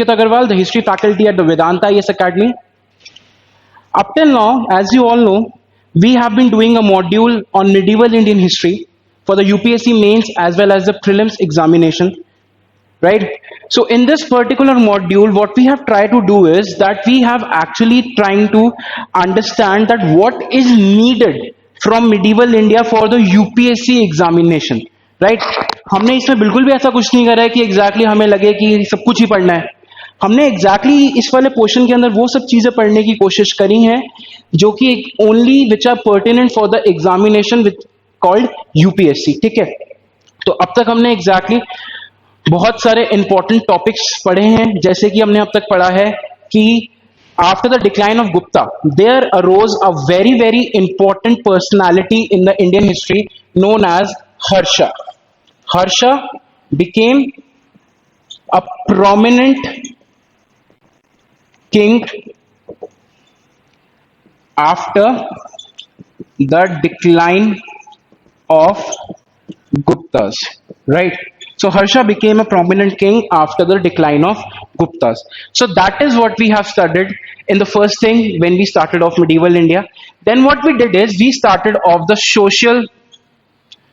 Pulkit Agarwal, the history faculty at the Vedanta IS Academy. Up till now, as you all know, we have been doing a module on medieval Indian history for the UPSC mains as well as the prelims examination, right? So in this particular module, what we have tried to do is that we have actually trying to understand that what is needed from medieval India for the UPSC examination, right? हमने इसमें बिल्कुल भी ऐसा कुछ नहीं करा है कि एग्जैक्टली हमें लगे कि सब कुछ ही पढ़ना है. हमने एग्जैक्टली इस वाले पोर्शन के अंदर वो सब चीजें पढ़ने की कोशिश करी हैं जो कि only which are pertinent for the examination which called UPSC. ठीक है, तो अब तक हमने एग्जैक्टली बहुत सारे इंपॉर्टेंट टॉपिक्स पढ़े हैं. जैसे कि हमने अब तक पढ़ा है कि after the decline of Gupta, there arose a very, very important personality in the Indian history known as Harsha. Harsha became a prominent king after the decline of Guptas, right? So Harsha became a prominent king after the decline of Guptas. So that is what we have studied in the first thing when we started off medieval India. Then what we did is we started off the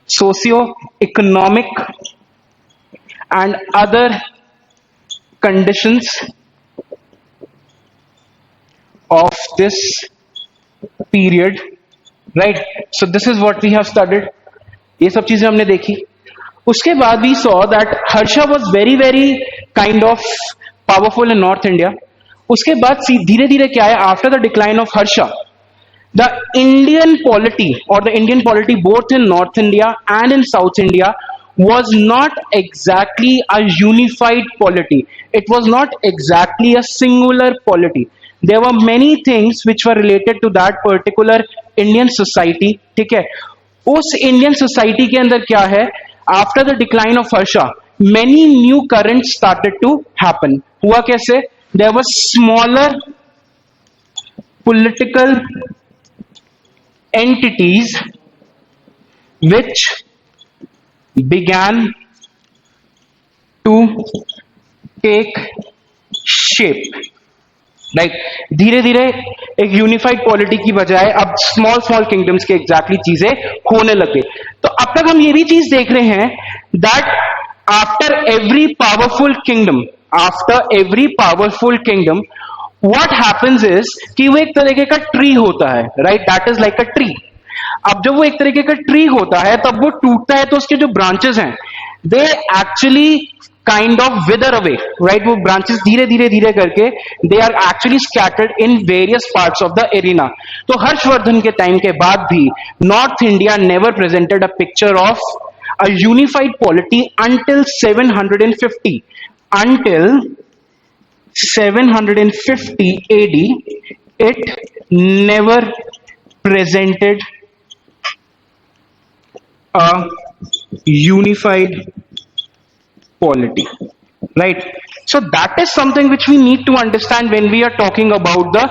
socio-economic and other conditions of this period, right? So this is what we have studied. ये सब चीजें हमने देखी. उसके बाद we saw that Harsha was very, very kind of powerful in North India. उसके बाद धीरे धीरे क्या है, after the decline of Harsha, the Indian polity or the Indian polity both in North India and in South India was not exactly a unified polity. It was not exactly a singular polity. There were many things which were related to that particular Indian society. ठीक है, उस Indian society के अंदर क्या है, after the decline of Harsha, many new currents started to happen. हुआ कैसे? There were smaller political entities which began to take shape. Like धीरे धीरे एक यूनिफाइड पॉलिटी की बजाय अब स्मॉल स्मॉल किंगडम्स के एग्जैक्टली चीजें होने लगे. तो अब तक हम ये भी चीज देख रहे हैं that after every powerful kingdom what happens is कि वो एक तरीके का ट्री होता है, right? That is like a tree. अब जब वो एक तरीके का ट्री होता है तब वो टूटता है तो उसके जो ब्रांचेस हैं they actually kind of wither away, right? वो ब्रांचेस धीरे धीरे धीरे करके they are actually scattered in various parts of the arena. तो हर्षवर्धन के टाइम के बाद भी north India never presented a picture of a unified polity until 750. Until 750 AD, it never presented a unified polity, right? So that is something which we need to understand when we are talking about the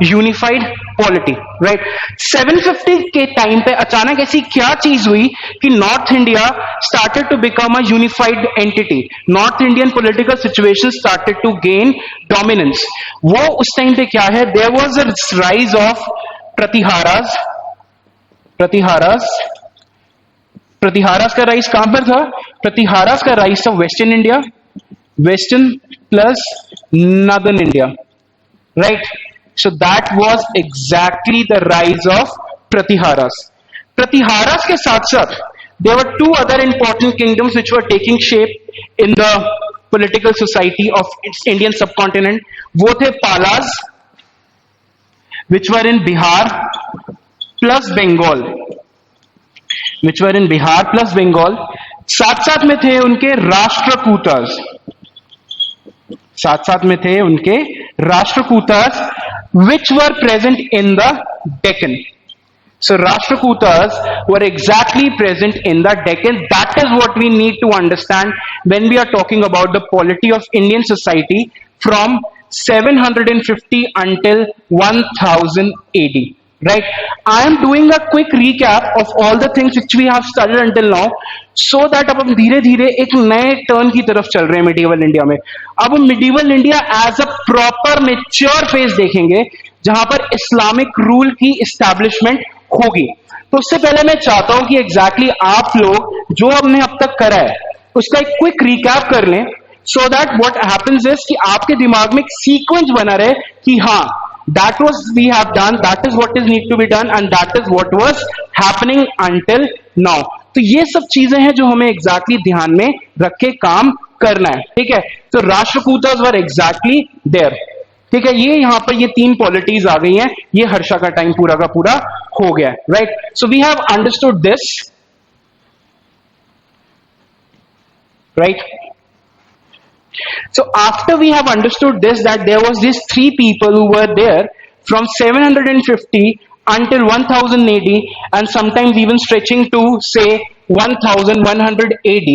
unified polity, right? 750 के time पे अचानक ऐसी क्या चीज हुई कि north India started to become a unified entity. North Indian political situation started to gain dominance. वो उस टाइम पे क्या है, there was a rise of Pratiharas का राइज कहां पर था? प्रतिहारास का राइज था western India, western plus northern India, right? So that was exactly the rise of Pratiharas. Pratiharas के साथ साथ there were two other important kingdoms which were taking shape in the political society of Indian subcontinent. वो थे Palas which were in Bihar plus Bengal, which were in Bihar plus Bengal. साथ साथ में थे उनके राष्ट्रकूटर्स, which were present in the Deccan. So Rashtrakutas were exactly present in the Deccan. That is what we need to understand when we are talking about the polity of Indian society from 750 until 1000 AD. right? I am doing a quick recap of all the things which we have studied until now, so that अब हम धीरे धीरे एक नए turn की तरफ चल रहे हैं मिडिवल इंडिया में. अब हम medieval India as a proper mature phase देखेंगे जहां पर इस्लामिक रूल की इस्टेब्लिशमेंट होगी. तो उससे पहले मैं चाहता हूं कि एग्जैक्टली आप लोग जो हमने अब तक करा है उसका एक क्विक रिकैप कर लें, so that what happens is कि आपके दिमाग में एक सीक्वेंस बना रहे कि हाँ, that was we have done, that is what is need to be done, and that is what was happening until now. तो ये सब चीजें हैं जो हमें एग्जैक्टली ध्यान में रख के काम करना है. ठीक है, तो राष्ट्रकूटस वर एग्जैक्टली देयर. ठीक है, ये यहां पर ये तीन पॉलिटीज आ गई हैं. ये हर्षा का टाइम पूरा का पूरा हो गया, right? So we have understood this, right? So after we have understood this, that there was these three people who were there from 750 until 1000 AD, and sometimes even stretching to say 1100 AD.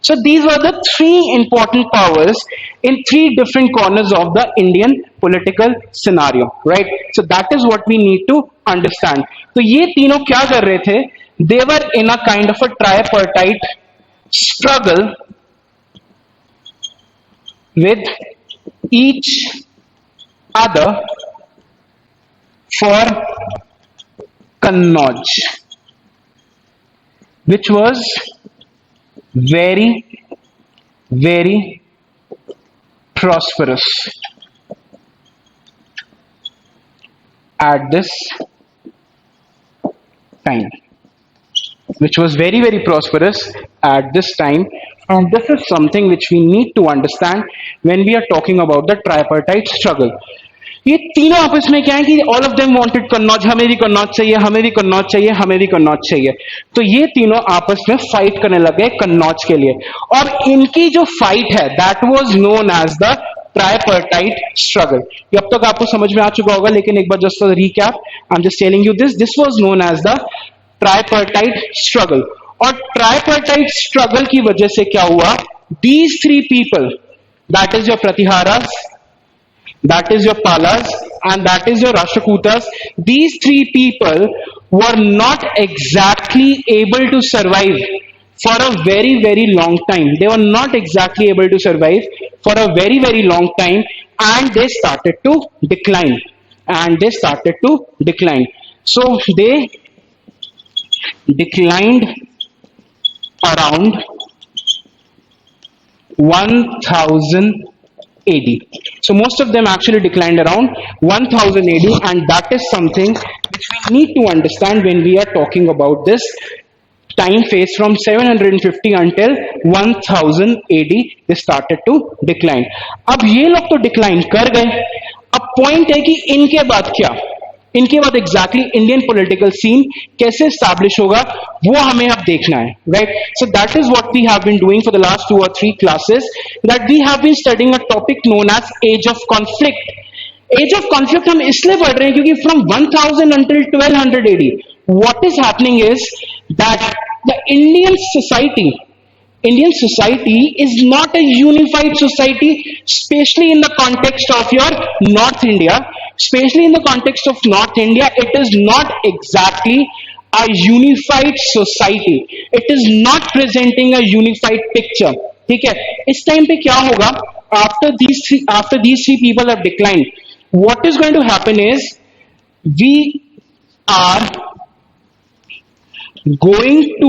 So these were the three important powers in three different corners of the Indian political scenario, right? So that is what we need to understand. तो ये तीनों क्या कर रहे थे? They were in a kind of a tripartite struggle with each other for Kannauj, which was very, very prosperous at this time. Which was very, very prosperous at this time. And this is something which we need to understand when we are talking about the tripartite struggle. ये तीनों आपस में क्या है कि all of them wanted Kannauj, हमें भी कन्नौज चाहिए, हमें भी कन्नौज चाहिए, हमें भी कन्नौज चाहिए. तो ये तीनों आपस में फाइट करने लगे कन्नौज के लिए. और इनकी जो फाइट है that was known as the tripartite struggle. ये अब तक आपको समझ में आ चुका होगा, लेकिन एक बार just for the recap, I'm just telling you this was known as the tripartite struggle. और tripartite struggle की वजह से क्या हुआ? These three people, that is your Pratiharas, that is your Palas, and that is your Rashtrakutas, these three people were not exactly able to survive for a very, very long time. They were not exactly able to survive for a very, very long time, and they started to decline. And they started to decline. So they declined around 1000 AD. So most of them actually declined around 1000 AD, and that is something which we need to understand when we are talking about this time phase from 750 until 1000 AD. They started to decline. अब ये लोग तो decline कर गए. अब point है कि इनके बाद क्या? इनके बाद एग्जैक्टली इंडियन पॉलिटिकल सीन कैसे स्टैब्लिश होगा वो हमें अब देखना है, right? So that is what we have been doing for the last 2 or 3 classes, that we have been studying a topic known as age of conflict. Age of conflict हम इसलिए पढ़ रहे हैं क्योंकि from 1000 until 1200 AD what is happening is that the Indian society is not a unified society, especially in the context of your North India. Especially in the context of North India, it is not exactly a unified society. It is not presenting a unified picture. ठीक है? इस time पे क्या होगा? After these three people have declined, what is going to happen is we are going to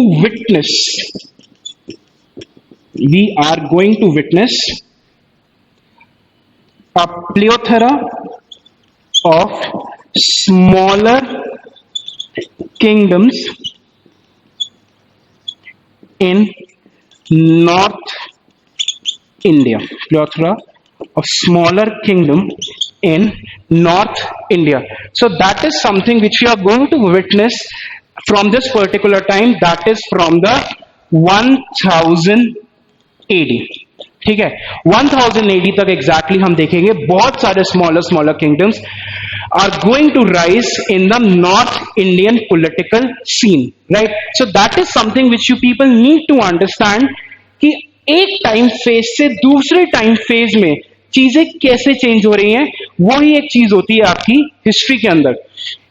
witness a plethora of smaller kingdoms in North India. Plethora of smaller kingdom in North India. So that is something which we are going to witness from this particular time, that is from the 1000 AD. ठीक है, 1000 AD तक exactly हम देखेंगे बहुत सारे smaller kingdoms are going to rise in the north Indian political scene, right? So that is something which you people need to understand कि एक time phase से दूसरे टाइम फेज में चीजें कैसे चेंज हो रही हैं, वही एक चीज होती है आपकी हिस्ट्री के अंदर.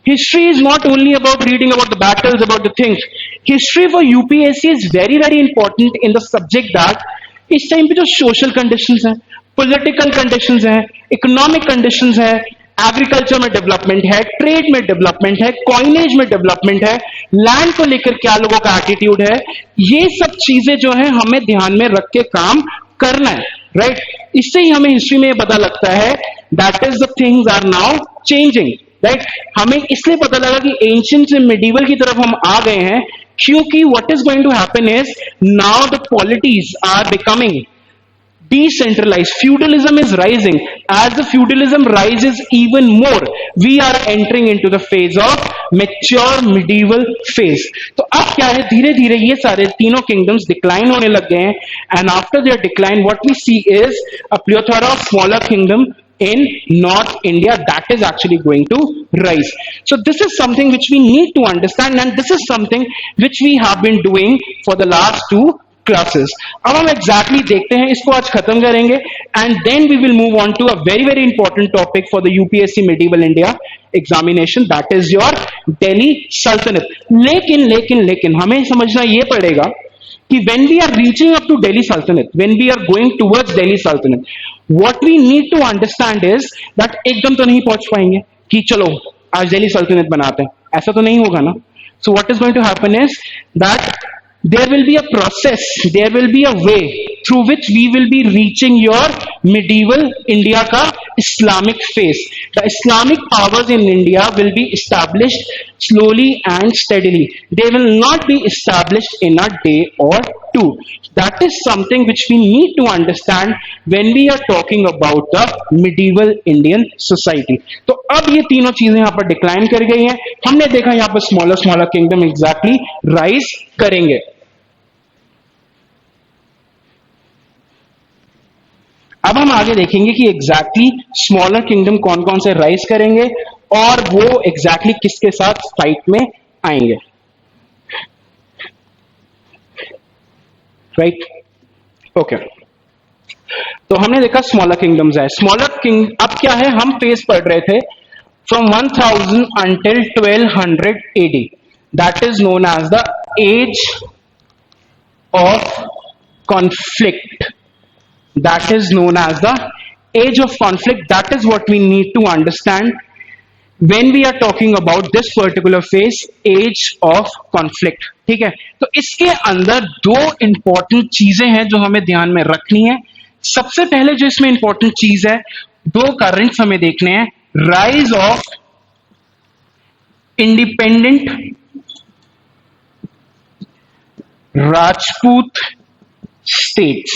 History is not only about reading about the battles, about the things. History for UPSC is very, very important in the subject that इस टाइम पे जो सोशल कंडीशंस हैं, पॉलिटिकल कंडीशंस हैं, इकोनॉमिक कंडीशंस हैं, agriculture में development है, trade में development है, कॉइनेज में डेवलपमेंट है, लैंड को लेकर क्या लोगों का एटीट्यूड है, ये सब चीजें जो है हमें ध्यान में रख के काम करना है, राइट? इससे ही हमें हिस्ट्री में पता लगता है that is the things are now changing, right? हमें इसलिए पता लगा कि एंशिएंट से मिडिवल की तरफ हम आ गए हैं क्योंकि what is going to happen is now the polities are becoming decentralized. Feudalism is rising. As the feudalism rises even more, we are entering into the phase of mature medieval phase. तो अब क्या है, धीरे धीरे ये सारे तीनों kingdoms decline होने लग गए हैं, and after their decline what we see is a plethora of smaller kingdom in North India that is actually going to rise. So this is something which we need to understand, and this is something which we have been doing for the last 2 classes. अब हम exactly देखते हैं, इसको आज खत्म करेंगे and then we will move on to a very very important topic for the UPSC medieval India examination, that is your Delhi Sultanate. लेकिन लेकिन लेकिन हमें समझना यह पड़ेगा कि when we are reaching up to Delhi Sultanate, when we are going towards Delhi Sultanate, what we need to understand is that एकदम तो नहीं पहुंच पाएंगे कि चलो आज दिल्ली सल्तनत बनाते हैं, ऐसा तो नहीं होगा ना. So what is going to happen is that there will be a process, there will be a way through which we will be reaching your medieval India ka Islamic phase. The Islamic powers in India will be established slowly and steadily. They will not be established in a day or two. That is something which we need to understand when we are talking about the medieval Indian society. तो अब ये तीनों चीजें यहाँ पर decline कर गई हैं. हमने देखा यहाँ पर स्मॉलर किंगडम एग्जैक्टली राइज करेंगे. अब हम आगे देखेंगे कि एग्जैक्टली स्मॉलर किंगडम कौन कौन से राइज करेंगे और वो एग्जैक्टली किसके साथ फाइट में आएंगे, राइट? ओके, तो हमने देखा स्मॉलर किंगडम्स है. स्मॉलर किंग अब क्या है, हम फेस पढ़ रहे थे from 1000 until 1200 AD. That is known as the age of conflict. That is known as the age of conflict. That is what we need to understand when we are talking about this particular phase, age of conflict. ठीक है, तो इसके अंदर 2 important चीजें हैं जो हमें ध्यान में रखनी है. सबसे पहले जो इसमें इंपॉर्टेंट चीज है, 2 करंट्स हमें देखने हैं. Rise of independent Rajput states,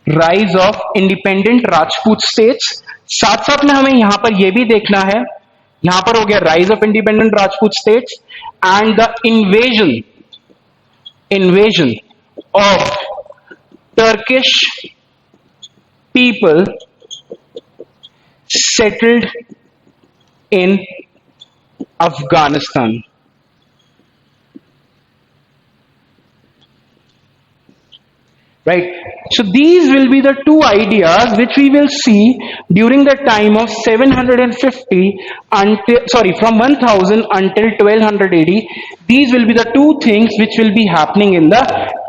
rise of independent Rajput states. साथ साथ में हमें यहां पर यह भी देखना है, यहां पर हो गया rise of independent Rajput states and the invasion of Turkish people settled in Afghanistan. Right? So these will be the 2 ideas which we will see during the time of 750 from 1000 until 1200 AD. These will be the 2 things which will be happening in the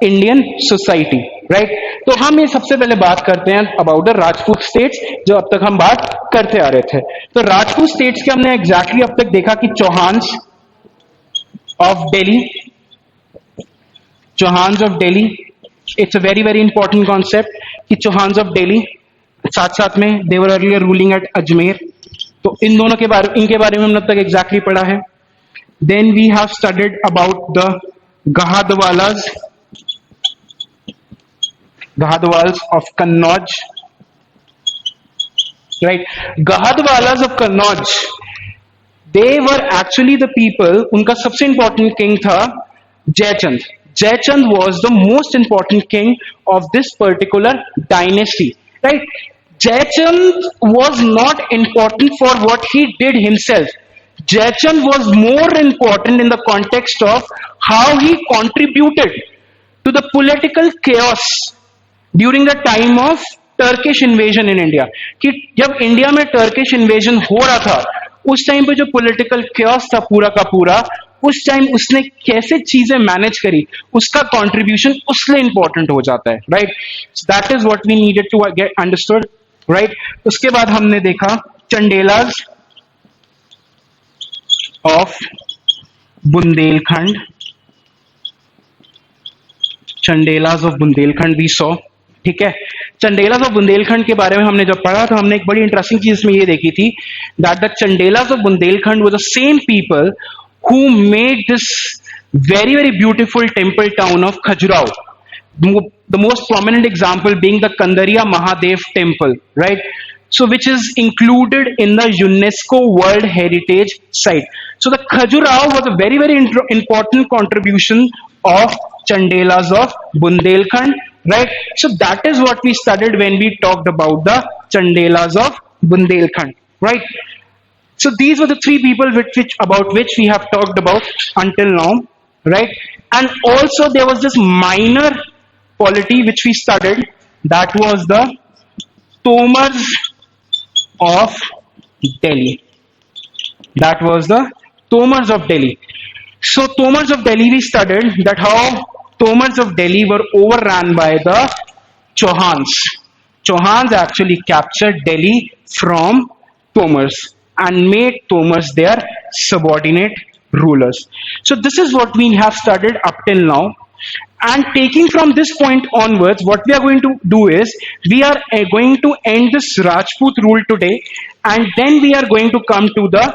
Indian society. Right? तो हम ये सबसे पहले बात करते हैं about the Rajput states, जो अब तक हम बात करते आ रहे थे. तो राजपूत स्टेट्स के हमने एग्जैक्टली अब तक देखा कि Chauhans of Delhi, it's a very very important concept कि चौहान्स ऑफ दिल्ली, साथ साथ में they were earlier ruling at Ajmer. तो इन दोनों के इनके बारे में हमने अब तक एग्जैक्टली पढ़ा है. Then we have studied about the Gahadavalas of Kannauj, right? Gahadavalas of Kannauj, they were actually the people, उनका सबसे इंपॉर्टेंट किंग था Jaichand. Jayachand was the most important king of this particular dynasty, right? Jayachand was not important for what he did himself. Jayachand was more important in the context of how he contributed to the political chaos during the time of Turkish invasion in India, कि जब India में Turkish invasion हो रहा था उस time पे जो political chaos था पूरा का पूरा, उस टाइम उसने कैसे चीजें मैनेज करी, उसका कंट्रीब्यूशन उसलिए इंपॉर्टेंट हो जाता है, right? That is what we needed to get understood, right? उसके बाद हमने देखा Chandelas of Bundelkhand, Chandelas of Bundelkhand we saw, ठीक है? चंडेलाज ऑफ बुंदेलखंड के बारे में हमने जब पढ़ा तो हमने एक बड़ी इंटरेस्टिंग चीज इसमें ये देखी थी, that the Chandelas of Bundelkhand was the same people who made this very very beautiful temple town of Khajuraho. The most prominent example being the Kandariya Mahadev temple, right? So which is included in the UNESCO World Heritage Site. So the Khajuraho was a very very important contribution of Chandelas of Bundelkhand, right? So that is what we studied when we talked about the Chandelas of Bundelkhand, right? So these were the three people about which we have talked about until now, right? And also there was this minor polity which we studied, that was the Tomars of Delhi. That was the Tomars of Delhi. So Tomars of Delhi we studied that how Tomars of Delhi were overrun by the Chauhans. Chauhans actually captured Delhi from Tomars and made Tomars their subordinate rulers. So this is what we have studied up till now. And taking from this point onwards, what we are going to do is, we are going to end this Rajput rule today, and then we are going to come to the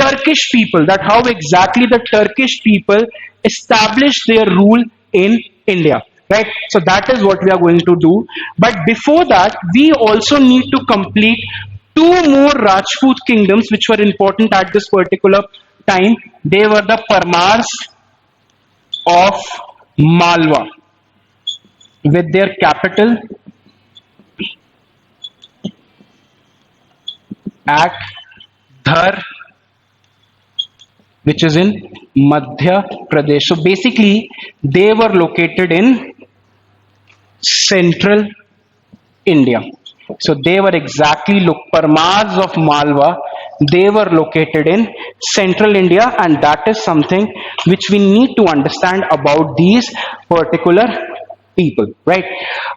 Turkish people, that how exactly the Turkish people established their rule in India. Right? So that is what we are going to do. But before that, we also need to complete two more Rajput kingdoms which were important at this particular time. They were the Parmars of Malwa, with their capital at Dhar, which is in Madhya Pradesh. So basically, they were located in central India. So they were exactly, Parmars of Malwa, they were located in central India, and that is something which we need to understand about these particular people, right?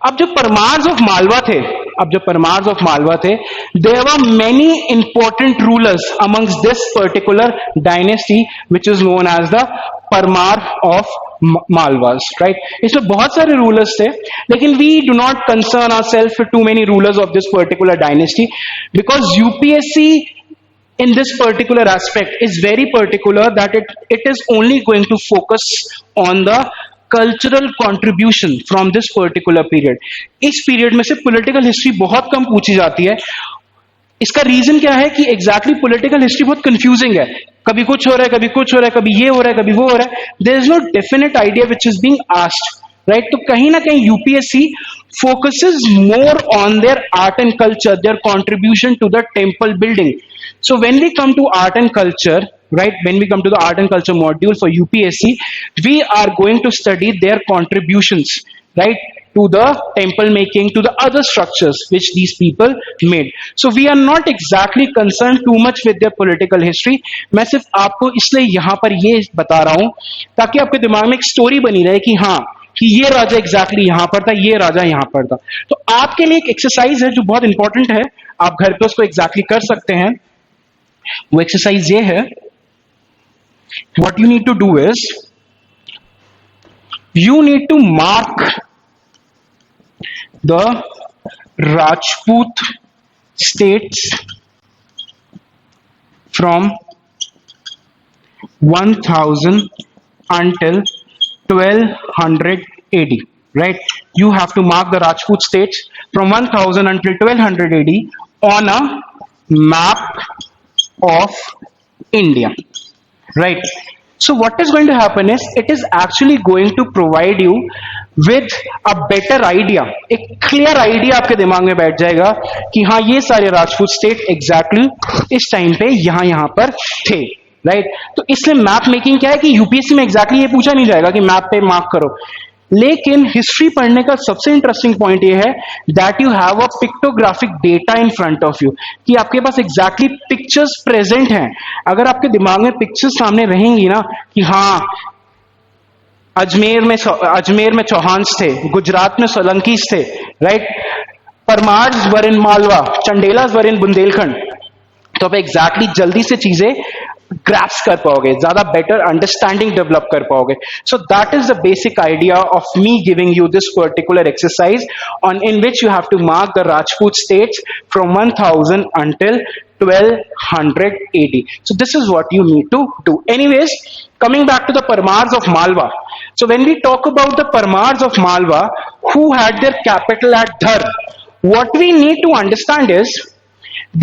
अब जो Parmars of Malwa थे, there were many important rulers amongst this particular dynasty which is known as the Parmar of Malwas, right? इसमें बहुत सारे rulers थे, लेकिन we do not concern ourselves with too many rulers of this particular dynasty, because UPSC in this particular aspect is very particular, that it is only going to focus on the cultural contribution from this particular period. इस period में से political history बहुत कम पूछी जाती है. इसका reason क्या है कि एग्जैक्टली पॉलिटिकल हिस्ट्री बहुत कंफ्यूजिंग है, कभी कुछ हो रहा है, कभी कुछ हो रहा है, कभी ये हो रहा है, कभी वो हो रहा है. There is no definite idea which is being asked, right? तो कहीं ना कहीं UPSC focuses more on their art and culture, their contribution to the temple building. So when we come to art and culture, right, when we come to the art and culture module for UPSC, we are going to study their contributions, right, to the temple making, to the other structures which these people made. So we are not exactly concerned too much with their political history. मैं सिर्फ आपको इसलिए यहाँ पर ये बता रहा हूँ ताकि आपके दिमाग में एक स्टोरी बनी रहे कि हाँ, कि ये राजा एग्जैक्टली यहाँ पर था, ये राजा यहाँ पर था. तो आपके लिए एक एक्सरसाइज है जो बहुत इंपॉर्टेंट है, आप घर पे उसको एग्जैक्टली कर सकते हैं. वो एक्सरसाइज ये है, what you need to do is, you need to mark the Rajput states from 1000 until 1200 AD, right? You have to mark the Rajput states from 1000 until 1200 AD on a map of India. Right. So what is going to happen is, it is actually going to provide you with a better idea. एक clear idea आपके दिमाग में बैठ जाएगा कि हाँ, ये सारे राजपूत स्टेट एग्जैक्टली इस टाइम पे यहाँ पर थे, राइट? तो इसलिए मैप मेकिंग क्या है कि यूपीएससी में एग्जैक्टली ये पूछा नहीं जाएगा कि मैप पे मार्क करो. लेकिन हिस्ट्री पढ़ने का सबसे इंटरेस्टिंग पॉइंट ये है that you have a pictographic data in front of you, कि आपके पास एग्जैक्टली पिक्चर्स प्रेजेंट हैं। अगर आपके दिमाग में पिक्चर्स सामने रहेंगी ना कि हाँ अजमेर में चौहान्स थे, गुजरात में सोलंकीस थे, राइट, परमार्स वर इन मालवा, चंडेलास वर इन बुंदेलखंड, तो आप एग्जैक्टली जल्दी से चीजें ग्रास्प कर पाओगे, ज्यादा बेटर अंडरस्टैंडिंग डेवलप कर पाओगे। So that is the basic idea of me giving you this particular exercise on in which you have to mark the Rajput states from 1000 until 1200 AD. So this is what you need to do. Anyways, coming back to the Parmars of Malwa. So when we talk about the Parmars of Malwa, who had their capital at Dhar, what we need to understand is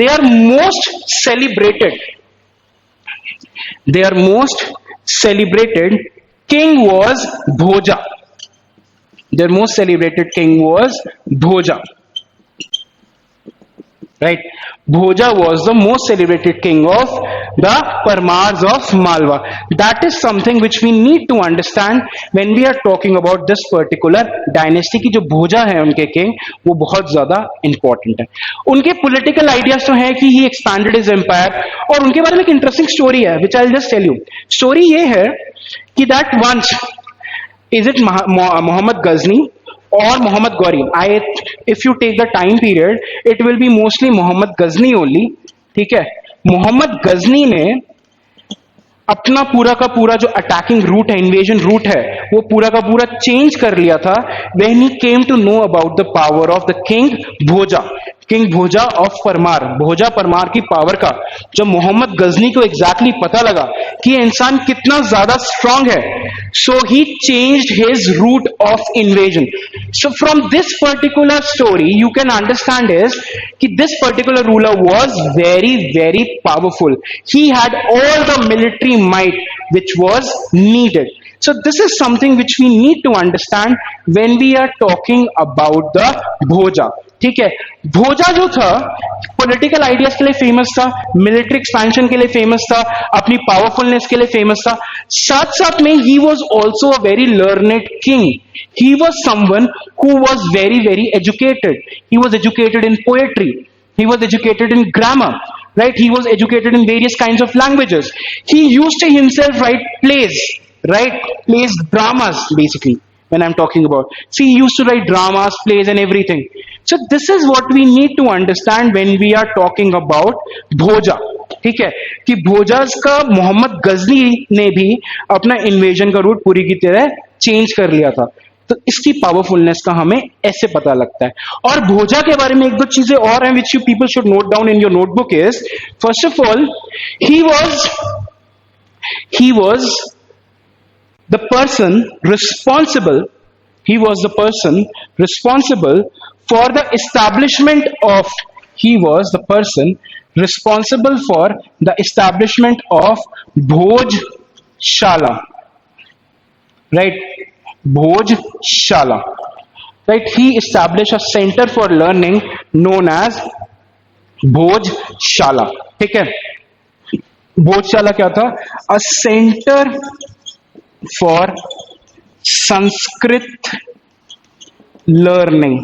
they are most celebrated. Their most celebrated king was Bhoja. Their most celebrated king was Bhoja. Right? Bhoja was the most celebrated king of the Parmars of Malwa. That is something which we need to understand when we are talking about this particular dynasty की जो भोजा है उनके king, वो बहुत ज्यादा important है। उनके political ideas तो है कि he expanded his empire, और उनके बारे में एक interesting story है which I'll just tell you. Story ये है कि that once, is it Muhammad Ghazni or Muhammad Ghori? If you take the time period, it will be mostly Muhammad Ghazni only. ठीक है, मोहम्मद गजनी ने अपना पूरा का पूरा जो अटैकिंग रूट है, इन्वेजन रूट है, वो पूरा का पूरा चेंज कर लिया था when he came to know about the power of the king Bhoja, king Bhoja of Parmar, Bhoja Parmar की पावर का जब मोहम्मद गजनी को एग्जैक्टली पता लगा कि ये इंसान कितना ज्यादा स्ट्रांग है, so he changed his route of invasion. So from this particular story you can understand is कि this particular ruler was very very powerful. He had all the military might which was needed. So this is something which we need to understand when we are talking about the Bhoja. ठीक है, भोजा जो था political ideas के लिए famous था, military expansion के लिए फेमस था, अपनी पावरफुलनेस के लिए फेमस था, साथ साथ में he was also a very learned king. He was someone who was very very educated. He was educated in poetry, he was educated in grammar, right? He was educated in various kinds of languages. He used to himself write plays, right? Plays, dramas basically, when I'm talking about. See, he used to write dramas, plays and everything. So this is what we need to understand when we are talking about Bhoja. ठीक है, कि भोजास का मोहम्मद गजनी ने भी अपना invasion का root पूरी की तरह चेंज कर लिया था. तो इसकी पावरफुलनेस का हमें ऐसे पता लगता है. और भोजा के बारे में एक दो चीजें और हैं विच you people should note down in your notebook is, first of all, he was the person responsible, he was the person responsible for the establishment of, he was the person responsible for the establishment of Bhojshala, right? Bhojshala, right? He established a center for learning known as Bhojshala. ठीक है, भोजशाला क्या था? A center for Sanskrit learning,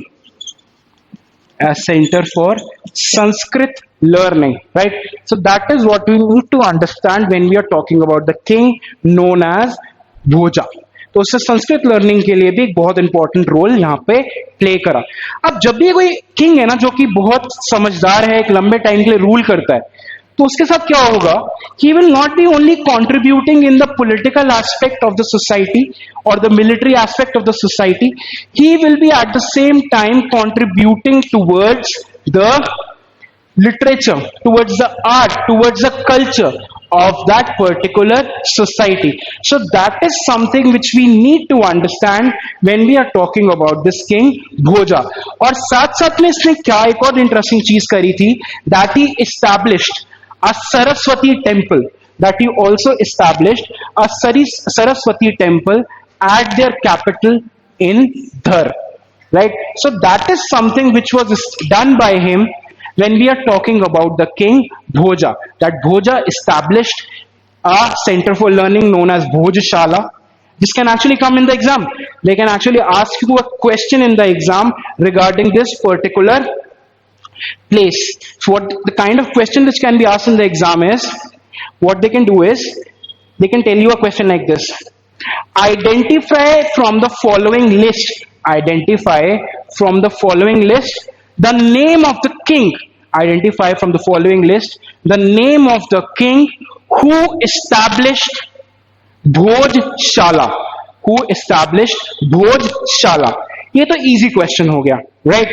a center for Sanskrit learning, right? So that is what we need to understand when we are talking about the king known as Bhoja. तो उससे Sanskrit learning के लिए भी एक बहुत इंपॉर्टेंट रोल यहाँ पे play करा. अब जब भी कोई किंग है ना जो कि बहुत समझदार है, एक लंबे टाइम के लिए रूल करता है, तो उसके साथ क्या होगा? He will not be only contributing in the political aspect of the society और the military aspect of the society, he will be at the same time contributing towards the literature, towards the art, towards the culture of that particular society. So that is something which we need to understand when we are talking about this king Bhoja. और साथ साथ में इसने क्या एक और interesting चीज करी थी, that he established a Saraswati temple, that he also established a Saraswati temple at their capital in Dhar, right? So that is something which was done by him when we are talking about the king Bhoja, that Bhoja established a center for learning known as Bhojshala, This can actually come in the exam. They can actually ask you a question in the exam regarding this particular place. So what the kind of question which can be asked in the exam is, what they can do is, they can tell you a question like this. Identify from the following list. Identify from the following list the name of the king. Identify from the following list the name of the king who established Bhojshala, who established Bhojshala. ये तो easy question हो गया, right?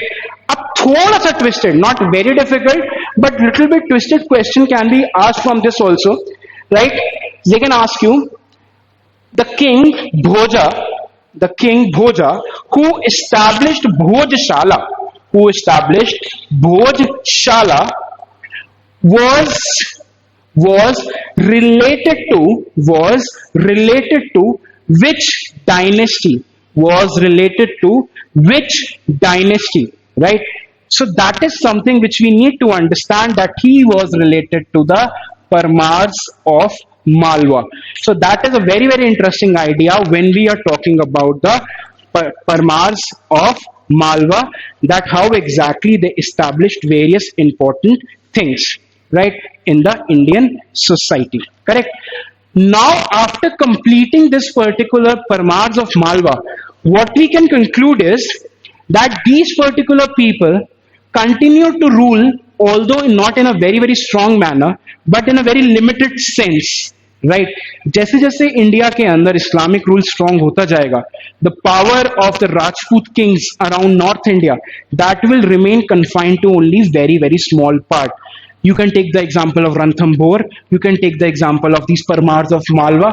अब थोड़ा सा twisted, not very difficult, but little bit twisted question can be asked from this also, right? They can ask you, the king Bhoja, who established Bhojshala, was related to which dynasty? Was related to which dynasty? Right? So that is something which we need to understand, that he was related to the Parmars of Malwa. So that is a very, very interesting idea when we are talking about the Parmars of Malwa, that how exactly they established various important things, right, in the Indian society. Correct? Now, after completing this particular Parmars of Malwa, what we can conclude is that these particular people continued to rule, although not in a very, very strong manner, but in a very limited sense. Right जैसे जैसे India के अंदर Islamic rule strong होता जाएगा, the power of the Rajput kings around north India that will remain confined to only very very small part. You can take the example of Ranthambore, you can take the example of these Parmars of Malwa.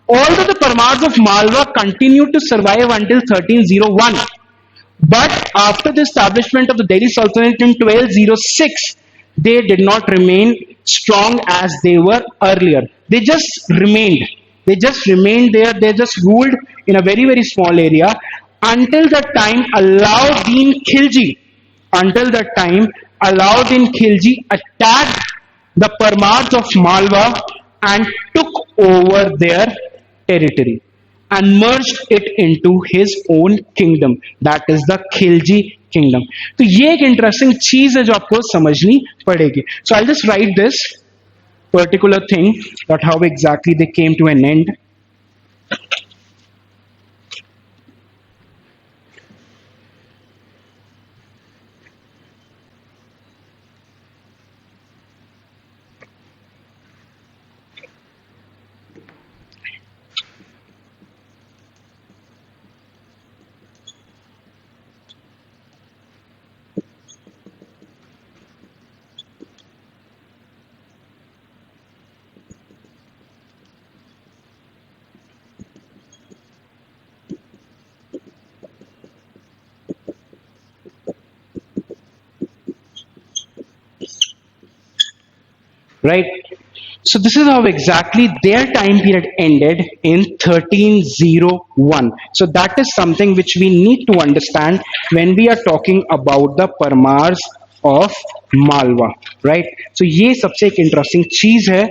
Although the Parmars of Malwa continued to survive until 1301, but after the establishment of the Delhi Sultanate in 1206, they did not remain strong as they were earlier. They just remained. They just remained there. They just ruled in a very, very small area until the time Alauddin Khilji, until that time Alauddin Khilji attacked the Parmars of Malwa and took over their territory and merged it into his own kingdom. That is the Khilji kingdom. तो ये एक interesting चीज है जो आपको समझनी पड़ेगी. So I'll just write this particular thing, that how exactly they came to an end. Right? So this is how exactly their time period ended in 1301. So that is something which we need to understand when we are talking about the Parmars of Malwa. Right? So ये सबसे एक interesting चीज है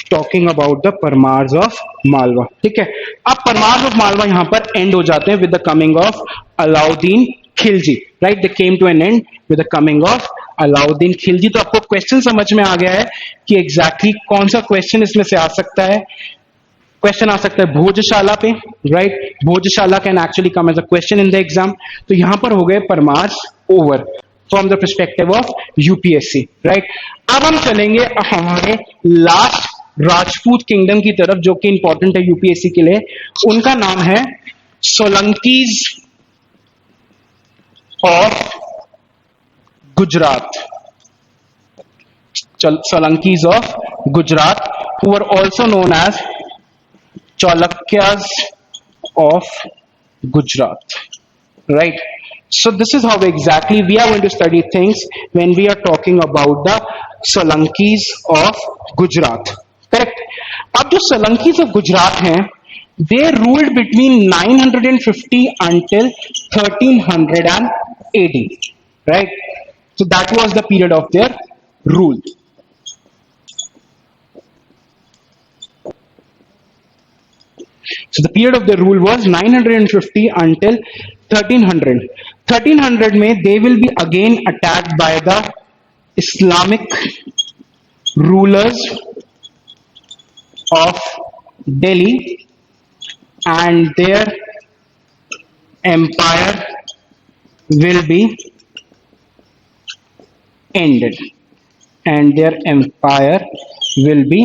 talking about the Parmars of Malwa. ठीक है? अब Parmars of Malwa यहाँ पर end हो जाते हैं with the coming of Alauddin Khilji. Right? They came to an end with the coming of Alauddin Khilji. तो आपको क्वेश्चन समझ में आ गया है कि एग्जैक्टली कौन सा क्वेश्चन इसमें से आ सकता है. क्वेश्चन आ सकता है भोजशाला पे, right? Bhojshala can actually come as a question in the exam. तो यहां पर हो गए Paramars over from the perspective of UPSC, right? अब हम चलेंगे हमारे लास्ट राजपूत किंगडम की तरफ जो कि इंपॉर्टेंट है यूपीएससी के लिए. उनका नाम है Solanki's of Gujarat. Solankis of Gujarat, who were also known as Chalukyas of Gujarat. Right? So this is how exactly we are going to study things when we are talking about the Solankis of Gujarat. Correct? अब जो Solankis of Gujarat हैं, they ruled between 950 until 1380. Right? So that was the period of their rule. So the period of their rule was 950 until 1300. 1300 में they will be again attacked by the Islamic rulers of Delhi, and their empire will be ended. And their empire will be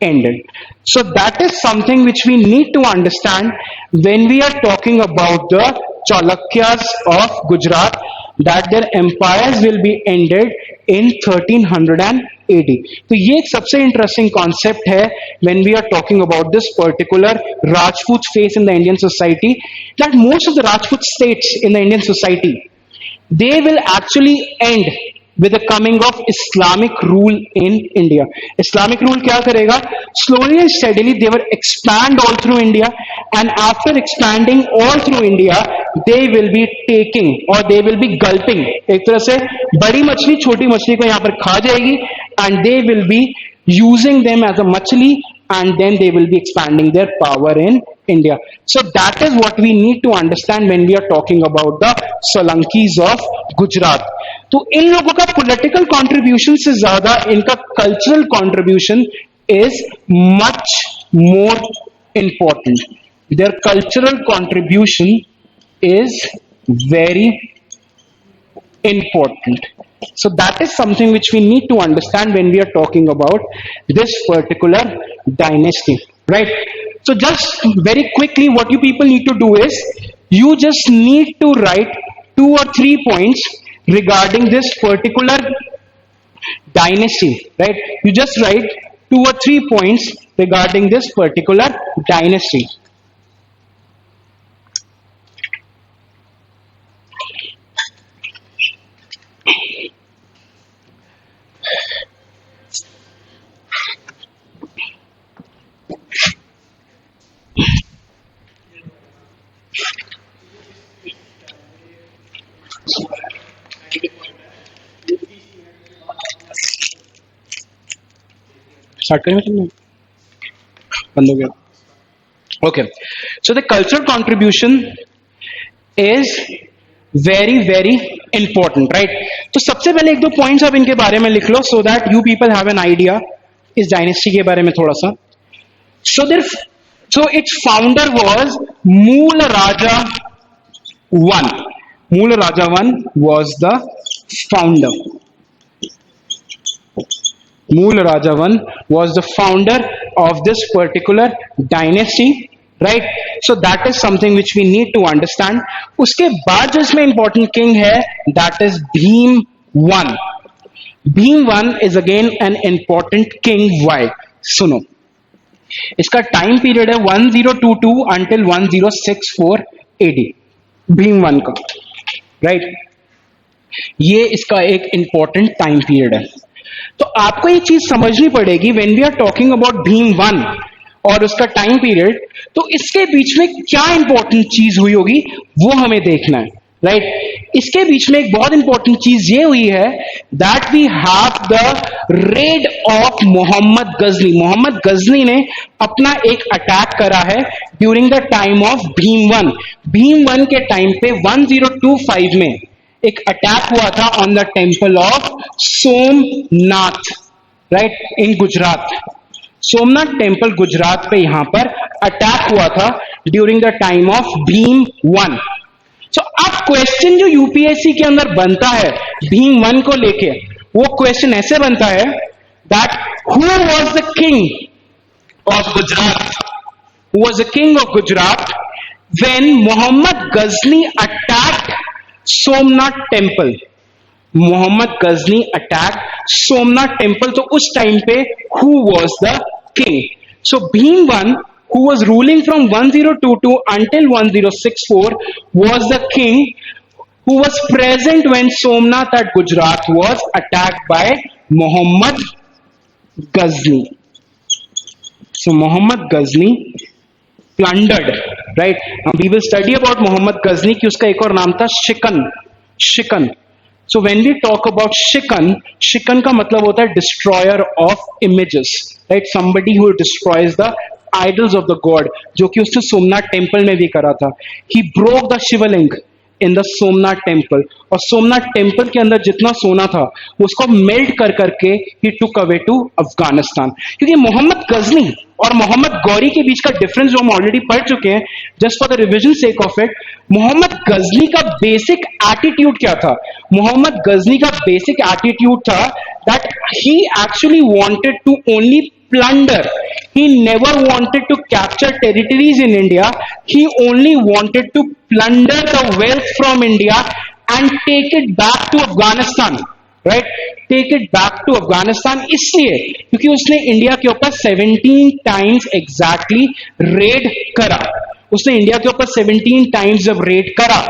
ended. So that is something which we need to understand when we are talking about the Chalukyas of Gujarat, that their empires will be ended in 1380. तो ये एक सबसे interesting concept है when we are talking about this particular Rajput phase in the Indian society, that most of the Rajput states in the Indian society, they will actually end with the coming of Islamic rule in India. Islamic rule क्या करेगा? Slowly and steadily they will expand all through India, and after expanding all through India, they will be taking or they will be gulping. एक तरह से बड़ी मछली छोटी मछली को यहाँ पर खा जाएगी, and they will be using them as a machli, and then they will be expanding their power in India. So that is what we need to understand when we are talking about the Solankis of Gujarat. तो इन लोगों का political contribution से ज्यादा इनका cultural contribution is much more important. Their cultural contribution is very important. So that is something which we need to understand when we are talking about this particular dynasty, right? So just very quickly, what you people need to do is you just need to write 2 or 3 points regarding this particular dynasty, right? You just write 2 or 3 points regarding this particular dynasty. Start करें, बंद हो गया. Okay, so the cultural contribution is very very important, right? तो सबसे पहले 1-2 points आप इनके बारे में लिख लो, so that you people have an idea इस डायनेस्टी के बारे में थोड़ा सा. सो इट्स फाउंडर वाज मूल राजा 1. मूल राजा 1 was the founder. Mool Raja I was the founder of this particular dynasty, right? So that is something which we need to understand. उसके बाद जो इसमें important king है, that is Bhim I. Bhim I is again an important king. Why? सुनो, इसका time period है 1022 until 1064 AD. Bhim I का, right? ये इसका एक इंपॉर्टेंट टाइम पीरियड है. तो आपको ये चीज समझनी पड़ेगी when we are talking about Bhim I और उसका टाइम पीरियड, तो इसके बीच में क्या इंपॉर्टेंट चीज हुई होगी वो हमें देखना है, राइट? इसके बीच में एक बहुत इंपॉर्टेंट चीज ये हुई है that we have the raid of Mohammad Ghazni. Mohammad Ghazni ने अपना एक अटैक करा है during the time of Bhim I. Bhim I के टाइम पे 1025 में एक अटैक हुआ था on the temple of Somnath, right, in Gujarat. Somnath temple Gujarat पे यहां पर अटैक हुआ था during the time of Bhim I. So अब क्वेश्चन जो यूपीएससी के अंदर बनता है भीम I को लेके, वो क्वेश्चन ऐसे बनता है that who was the king of Gujarat? Who was the king of Gujarat when Mohammad Ghazni attacked Somnath temple? Mohammad Ghazni attack Somnath temple. तो उस टाइम पे who was the king? So Bhim I, who was ruling from 1022 until 1064, was the king who was present when Somnath at Gujarat was attacked by Muhammad Ghazni. So Muhammad Ghazni plundered, right? Now we will study about Muhammad Ghazni कि उसका एक और नाम था शिकन. शिकन. So when we talk about शिकन, शिकन का मतलब होता है destroyer of images, right? Somebody who destroys the idols of the god, जो कि उसने सोमनाथ टेम्पल में भी करा था. He broke the Shivling in the Somnath temple, और सोमनाथ टेम्पल के अंदर जितना सोना था वो उसको मेल्ट कर करके ही टुक अवे टू अफगानिस्तान. क्योंकि मोहम्मद गजनी और मोहम्मद गौरी के बीच का डिफरेंस जो हम ऑलरेडी पढ़ चुके हैं, just for the revision sake of it, Mohammad Ghazni का बेसिक एटीट्यूड क्या था? मोहम्मद गजनी का बेसिक एटीट्यूड था that he actually wanted to only plunder. He never wanted to capture territories in India. He only wanted to plunder the wealth from India and take it back to Afghanistan. Right? Take it back to Afghanistan इसलिए क्योंकि उसने India के ऊपर 17 times exactly red करा. उसने India के ऊपर 17 times जब रेड करा,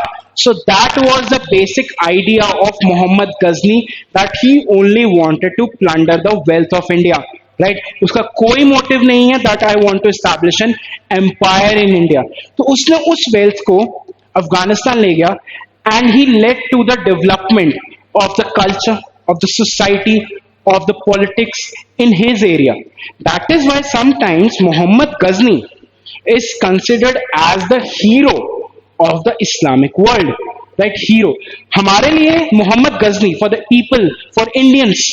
so that was the basic idea of Muhammad Ghazni, that he only wanted to plunder the wealth of India. Right उसका कोई मोटिव नहीं है that I want to establish an empire in India. तो उसने उस wealth को अफगानिस्तान ले गया and he led to the development of the culture, of the society, of the politics in his area. That is why sometimes Mohammad Ghazni is considered as the hero of the Islamic world. Right, hero हमारे लिए Mohammad Ghazni, for the people, for Indians,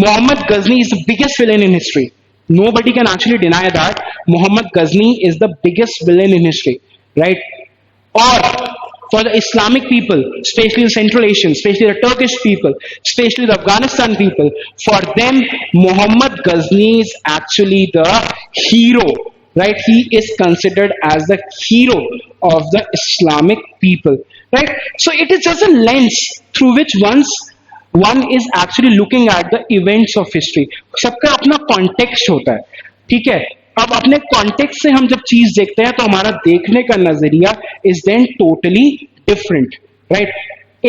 Muhammad Ghazni is the biggest villain in history. Nobody can actually deny that. Muhammad Ghazni is the biggest villain in history, right? Or for the Islamic people, especially the Central Asians, especially the Turkish people, especially the Afghanistan people, for them, Muhammad Ghazni is actually the hero, right? He is considered as the hero of the Islamic people, right? So it is just a lens through which one is actually looking at the events of history. सबका अपना context होता है, ठीक है. अब अपने context से हम जब चीज देखते हैं तो हमारा देखने का नजरिया is then totally different, right.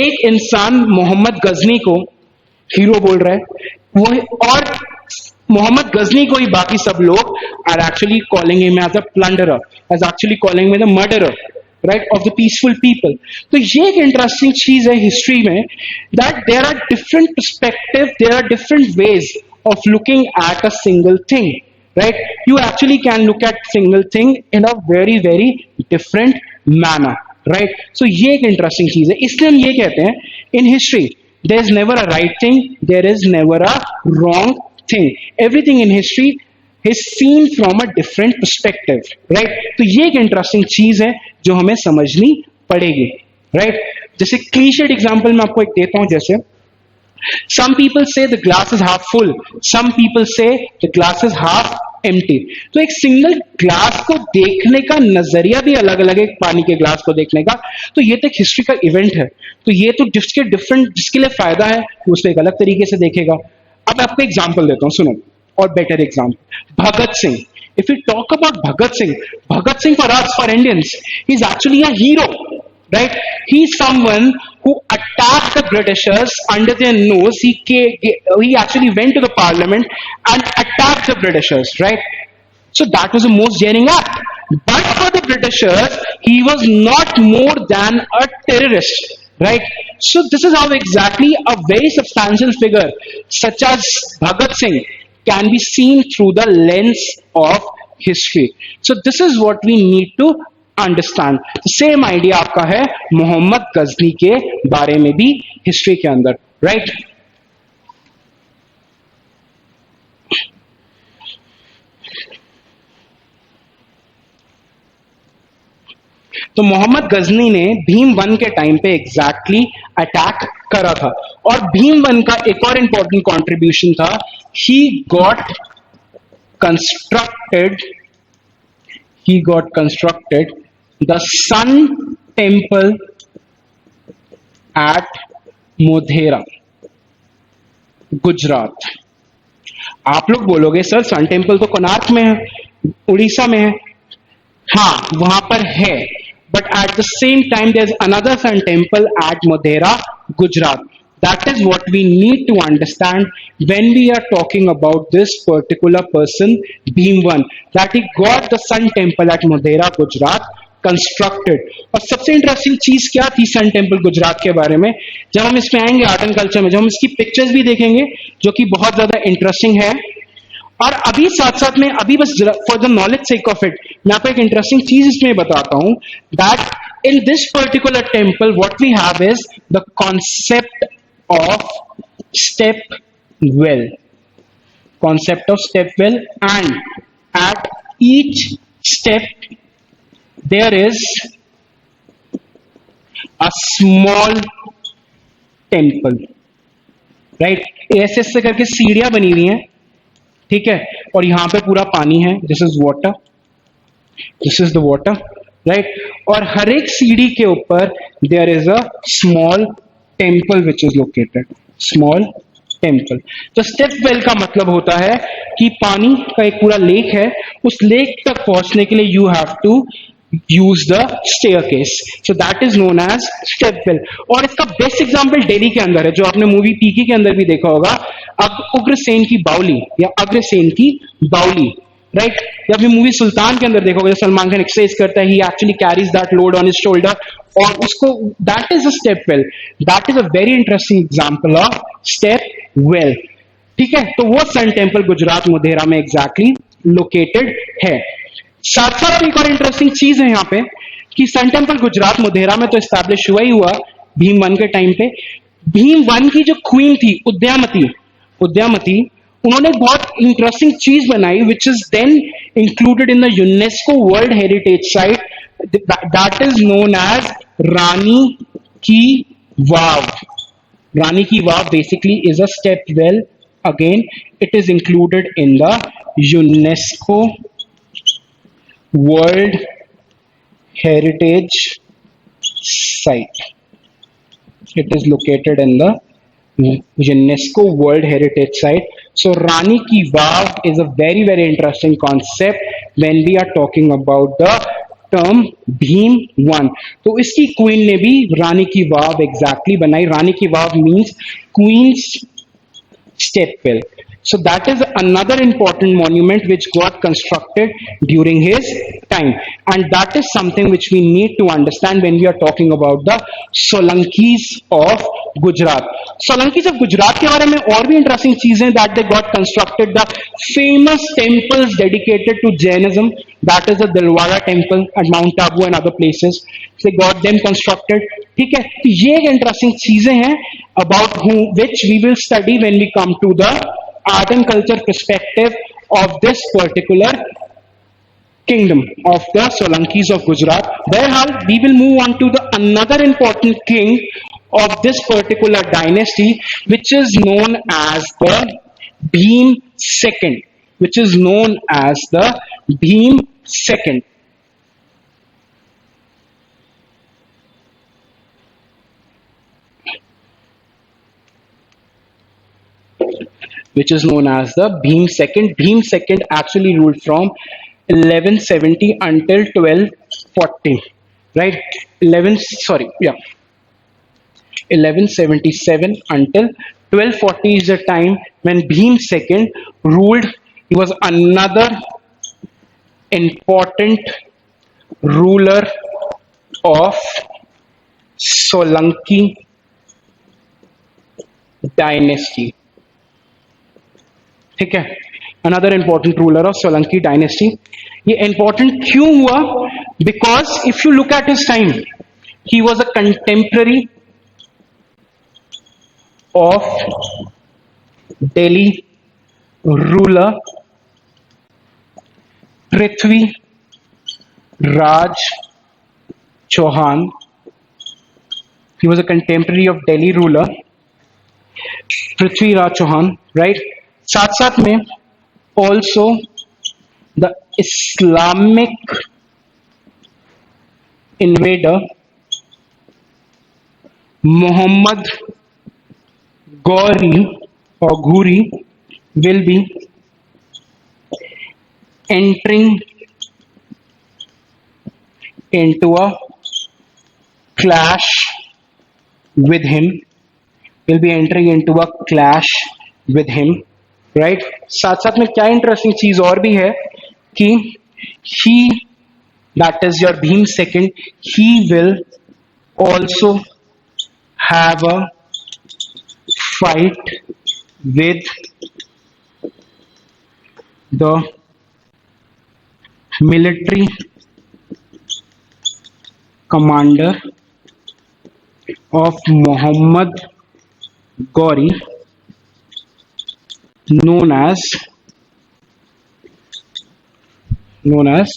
एक इंसान मोहम्मद गजनी को हीरो बोल रहा है, वो और मोहम्मद गजनी को ही बाकी सब लोग are actually calling him as a plunderer, as actually calling him the murderer, right, of the peaceful people. तो ये एक इंटरेस्टिंग चीज है हिस्ट्री में, that there are different perspective, there are different ways of looking at a single thing, right. You actually can look at single thing in a very very different manner, right. So ये एक interesting चीज है. इसलिए हम ये कहते हैं in history there is never a right thing, there is never a wrong thing. Everything in history is seen from a different perspective, right? तो ये एक इंटरेस्टिंग चीज है जो हमें समझनी पड़ेगी, right? जैसे क्लीशेड एग्जांपल मैं आपको एक देता हूं, जैसे some people say the glass is half full, some people say the glass is half empty. तो एक सिंगल ग्लास को देखने का नजरिया भी अलग अलग है, पानी के ग्लास को देखने का. तो ये तो एक हिस्ट्री का इवेंट है, तो ये तो जिसके लिए फायदा है वो उसको एक अलग तरीके से देखेगा. अब मैं आपको एग्जाम्पल देता हूं, सुनो, और better example, Bhagat Singh. If we talk about Bhagat Singh for us, for Indians, he's actually a hero, right? He's someone who attacked the Britishers under their nose. He actually went to the parliament and attacked the Britishers, right? So that was the most daring act. But for the Britishers, he was not more than a terrorist, right? So this is how exactly a very substantial figure such as Bhagat Singh can be seen through the lens of history. So this is what we need to understand. The same idea आपका है मोहम्मद गजनी के बारे में भी history के अंदर, right? तो मोहम्मद गजनी ने भीम वन के टाइम पे एग्जैक्टली अटैक करा था, और भीम वन का एक और इंपॉर्टेंट कंट्रीब्यूशन था, he got constructed the Sun Temple at Modhera, Gujarat. आप लोग बोलोगे सर सन टेम्पल तो कोणार्क में है, उड़ीसा में है. हाँ, वहां पर है, but at the same time there's another sun temple at Modhera, Gujarat. That is what we need to understand when we are talking about this particular person, Bhimwan, that he got the sun temple at Modhera, Gujarat constructed. और सबसे interesting चीज क्या थी sun temple Gujarat के बारे में, जब हम इसमें आएंगे आर्ट एंड कल्चर में, जब हम इसकी पिक्चर्स भी देखेंगे जो कि बहुत ज्यादा इंटरेस्टिंग है. और अभी साथ साथ में अभी बस for the knowledge sake of it मैं आपको एक इंटरेस्टिंग चीज इसमें बताता हूं that in this particular temple what we have is the concept of step well, concept of step well, and at each step there is a small temple, right? ऐसे ऐसे करके सीढ़ियां बनी हुई हैं, ठीक है, और यहां पे पूरा पानी है, this is water, this is the water, right, और हर एक सीढ़ी के ऊपर there is a small temple which is located, small temple. तो स्टेप वेल का मतलब होता है कि पानी का एक पूरा लेक है, उस लेक तक पहुंचने के लिए you have to use the staircase, so that is known as step well. और इसका बेस्ट एग्जांपल दिल्ली के अंदर है, जो आपने मूवी पीके के अंदर भी देखा होगा, अब उग्रसेन की बावली या अग्रसेन की बावली, राइट, या फिर मूवी सुल्तान के अंदर देखोगे सलमान खान एक्सरसाइज करता है, he actually carries that load on his shoulder, और उसको that is a step well, that is a very interesting example of step well, ठीक है। तो वो सन टेम्पल गुजरात मोढेरा में एग्जैक्टली लोकेटेड है। साथ साथ एक और इंटरेस्टिंग चीज है यहाँ पे कि सन टेम्पल गुजरात मोढेरा में तो स्टैब्लिश हुआ ही हुआ भीम वन के टाइम पे। भीम वन की जो क्वीन थी उद्यामती, उद्यामती, उन्होंने एक बहुत इंटरेस्टिंग चीज बनाई which is then included in the UNESCO world heritage site, that is known as Rani ki Vav. Rani ki Vav basically is a step well. Again, it is included in the UNESCO World Heritage Site. It is located in the UNESCO World Heritage Site. So Rani Ki Vav is a very, very interesting concept when we are talking about the term Bhim one. तो इसकी queen ने भी रानी की वाव exactly बनाई। Rani ki Vav means queen's step well. So that is another important monument which got constructed during his time, and that is something which we need to understand when we are talking about the Solankis of Gujarat. Solankis of Gujarat के बारे में और भी interesting चीजें that they got constructed, the famous temples dedicated to Jainism, that is the Dilwara temple at Mount Abu and other places, they got them constructed, ठीक है। तो ये एक interesting चीजें हैं about whom which we will study when we come to the art and culture perspective of this particular kingdom of the Solankis of Gujarat. Whereas we will move on to the another important king of this particular dynasty, which is known as the Bhim II, which is known as the Bhim II. Which is known as the Bhim II. Bhim II actually ruled from 1170 until 1240, right? 1177 until 1240 is the time when Bhim II ruled. He was another important ruler of Solanki dynasty. ठीक है, another important ruler of Solanki dynasty. ये important क्यों हुआ? Because if you look at his time, he was a contemporary of Delhi ruler Prithvi Raj Chauhan. He was a contemporary of Delhi ruler Prithviraj Chauhan, right. साथ साथ में also the Islamic invader Mohammad Ghori और घूरी will be entering into a clash with him, will be entering into a clash with him, right. साथ साथ में क्या interesting चीज और भी है कि he, that is your Bhim second, he will also have a fight with the military commander of Muhammad Ghori, known as known as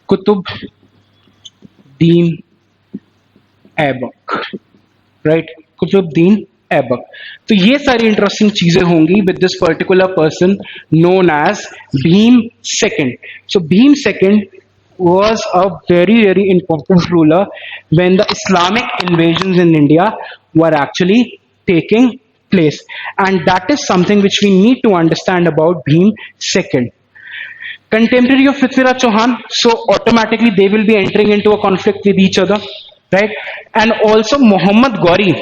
Qutbuddin Aibak, right? Qutbuddin Aibak. तो ये सारी इंटरेस्टिंग चीजें होंगी with this particular person known as Bhim II. So Bhim II was a very important ruler when the Islamic invasions in India were actually taking place, and that is something which we need to understand about Bhim II. Contemporary of Prithviraj Chauhan, so automatically they will be entering into a conflict with each other, right? And also Muhammad Ghori,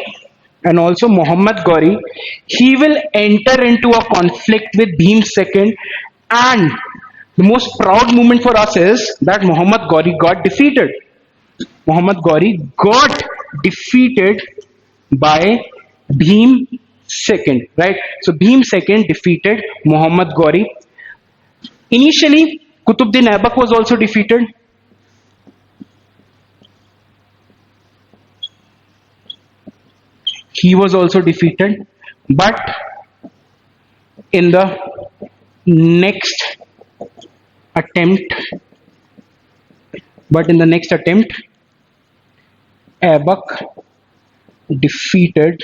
he will enter into a conflict with Bhim II, and the most proud moment for us is that Muhammad Ghori got defeated. Muhammad Ghori got defeated by Bhim II, right? So Bhim II defeated Muhammad Ghori. Initially, Qutbuddin Aibak was also defeated. He was also defeated, but in the next attempt, Aibak defeated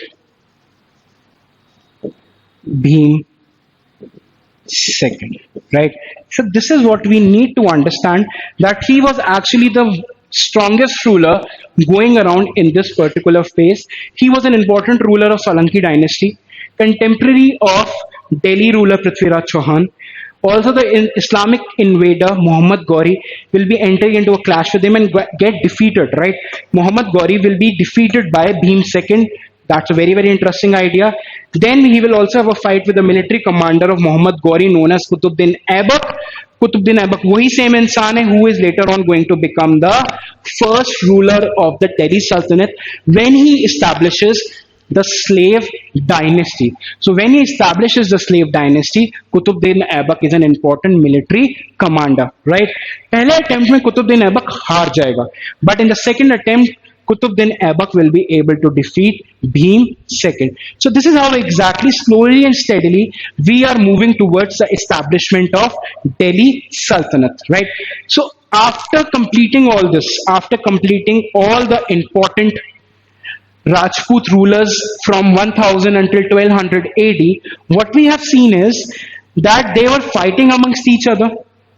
Bhim II, right? So this is what we need to understand, that he was actually the strongest ruler going around in this particular phase. He was an important ruler of Solanki dynasty, contemporary of Delhi ruler Prithviraj Chauhan. Also the Islamic invader Muhammad Ghori will be entering into a clash with him and get defeated, right? Muhammad Ghori will be defeated by Bhim II. That's a very interesting idea. Then he will also have a fight with the military commander of Muhammad Ghori known as Qutbuddin Aibak. Qutbuddin Aibak वही same इंसान है who is later on going to become the first ruler of the Delhi Sultanate when he establishes the slave dynasty. So when he establishes the slave dynasty, Qutbuddin Aibak is an important military commander, right? पहले attempt में Qutbuddin Aibak हार जाएगा, but in the second attempt Qutbuddin Aibak will be able to defeat Bhim II. So this is how exactly slowly and steadily we are moving towards the establishment of Delhi Sultanate, right? So after completing all this, after completing all the important Rajput rulers from 1000 until 1200 AD, what we have seen is that they were fighting amongst each other,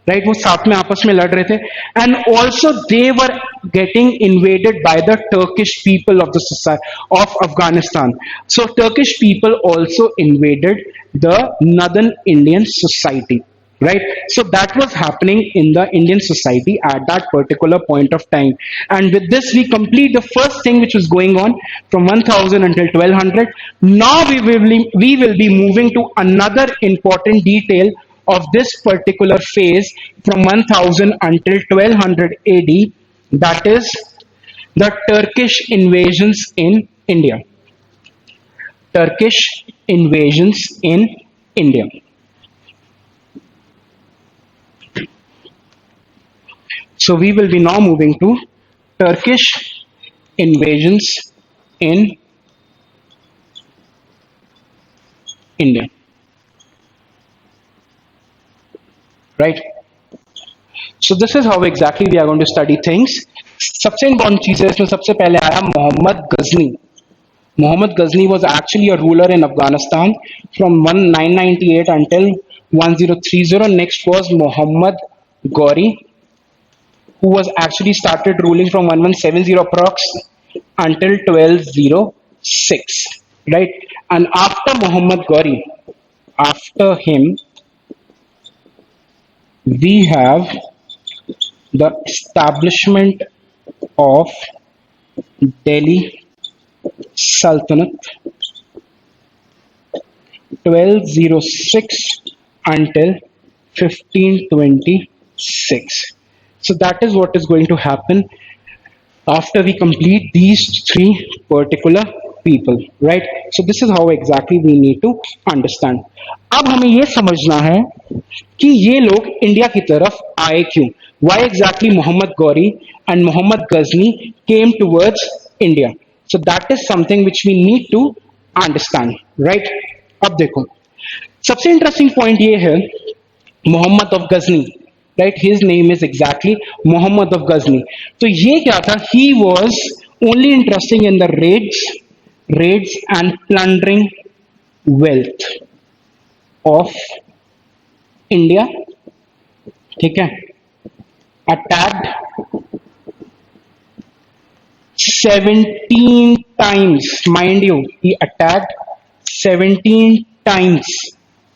right? वो साथ में आपस में लड़ रहे थे, and also they were getting invaded by the Turkish people of the society of Afghanistan. So Turkish people also invaded the northern Indian society, right? So that was happening in the Indian society at that particular point of time. And with this we complete the first thing which was going on from 1000 until 1200. Now we will be moving to another important detail of this particular phase from 1000 until 1200 AD, that is the Turkish invasions in India. Turkish invasions in India. So we will be now moving to Turkish invasions in India. Right? So this is how exactly we are going to study things. सबसे important चीज है इसमें सबसे पहले आया Mohammad Ghazni. Muhammad Ghazni was actually a ruler in Afghanistan from 998 until 1030. Next was Muhammad Ghori, who was actually started ruling from 1170 approx until 1206, right? And after Muhammad Ghori, after him, we have the establishment of Delhi Sultanate 1206 until 1526. So that is what is going to happen after we complete these three particular people, right? So this is how exactly we need to understand. अब हमें ये समझना है कि ये लोग India की तरफ आए क्यों. Why exactly Muhammad Ghori and Muhammad Ghazni came towards India? So that is something which we need to understand, right? अब देखो, सबसे इंटरेस्टिंग पॉइंट ये है Mohammad of Ghazni, right? His name is exactly Mohammad of Ghazni. तो ये क्या था? He was only interesting in the raids and plundering wealth of India. ठीक है? Attacked 17 times, mind you, he attacked 17 times,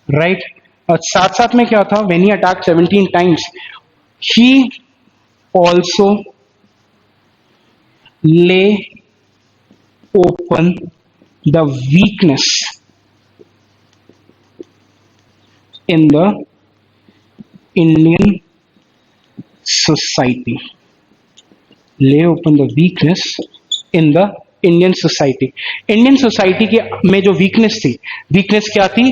right? और साथ साथ में क्या था? when he attacked 17 times, he also lay open the weakness in the Indian society. Lay open the weakness in the Indian society. Indian society के में जो weakness थी, वीकनेस क्या थी?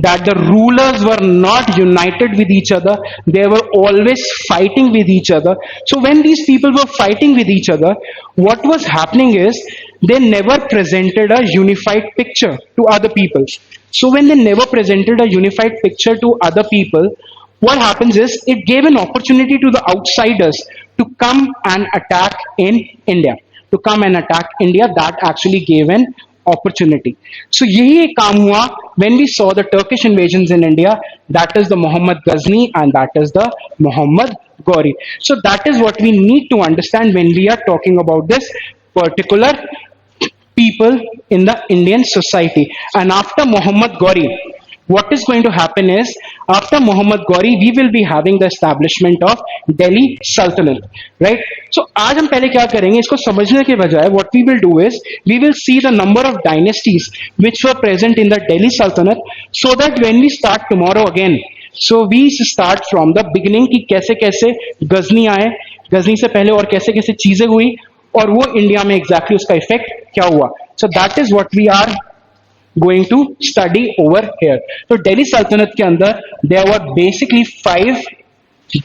That the rulers were not United with each other, they were always fighting with each other. So when these people were fighting with each other, what was happening is they never presented a unified picture to other people. So when they never presented a unified picture to other people, what happens is it gave an opportunity to the outsiders to come and attack in India. To come and attack India, that actually gave an opportunity. So यही एक काम हुआ when we saw the Turkish invasions in India. That is the Muhammad Ghazni and that is the Muhammad Ghori. So that is what we need to understand when we are talking about this particular people in the Indian society. And after Muhammad Ghori, what is going to happen is, after Muhammad Ghori, we will be having the establishment of Delhi Sultanate, right? So आज हम पहले क्या करेंगे, इसको समझने के बजाय what we will do is, we will see the number of dynasties which were present in the Delhi Sultanate, so that when we start tomorrow again, so we start from the beginning कि कैसे कैसे गजनी आए, गजनी से पहले और कैसे कैसे चीजें हुई, और वो इंडिया में एग्जैक्टली उसका इफेक्ट क्या हुआ. So that is what we are going to study over here. तो दिल्ली सल्तनत के अंदर there were basically 5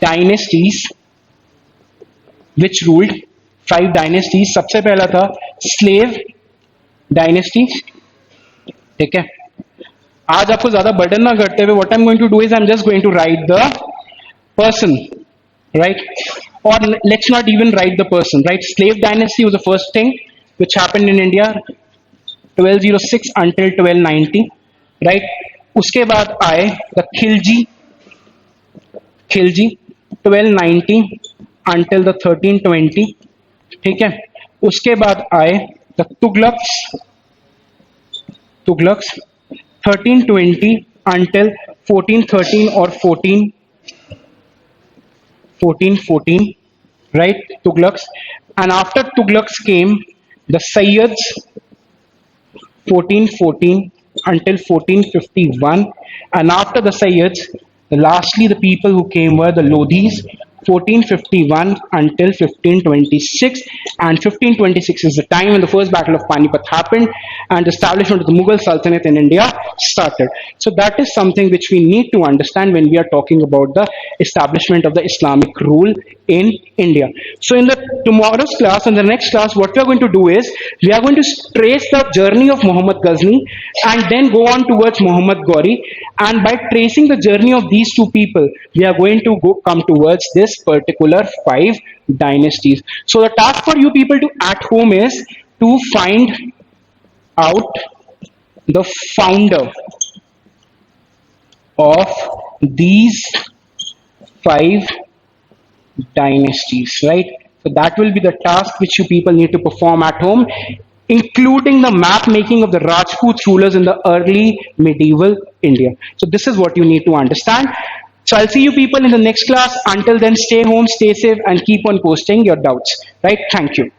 dynasties which ruled. 5 dynasties. सबसे पहला था स्लेव डायनेस्टी. ठीक है? आज आपको ज्यादा बर्डन ना करते हुए what I am going to do is I am just going to write the person, right? Or let's not even write the person, right? Slave dynasty was the first thing which happened in India 1206 until 1290, right? उसके बाद आए the Khilji 1290 until the 1320. ठीक है? उसके बाद आए the Tughlaqs 1320 until 1413 or 1414, right? Tughlaqs. And after Tughlaqs came the Sayyids 1414 until 1451, and after the Sayyids, lastly the people who came were the Lodhis 1451 until 1526, and 1526 is the time when the first battle of Panipat happened and the establishment of the Mughal Sultanate in India started. So that is something which we need to understand when we are talking about the establishment of the Islamic rule in India. So in the tomorrow's class, in the next class, what we are going to do is we are going to trace the journey of Muhammad Ghazni and then go on towards Muhammad Ghori, and by tracing the journey of these two people, we are going to come towards this particular 5 dynasties. So the task for you people to at home is to find out the founder of these 5 dynasties, right? So that will be the task which you people need to perform at home, including the map making of the Rajput rulers in the early medieval India. So this is what you need to understand. So I'll see you people in the next class. Until then, stay home, stay safe, and keep on posting your doubts, right? Thank you.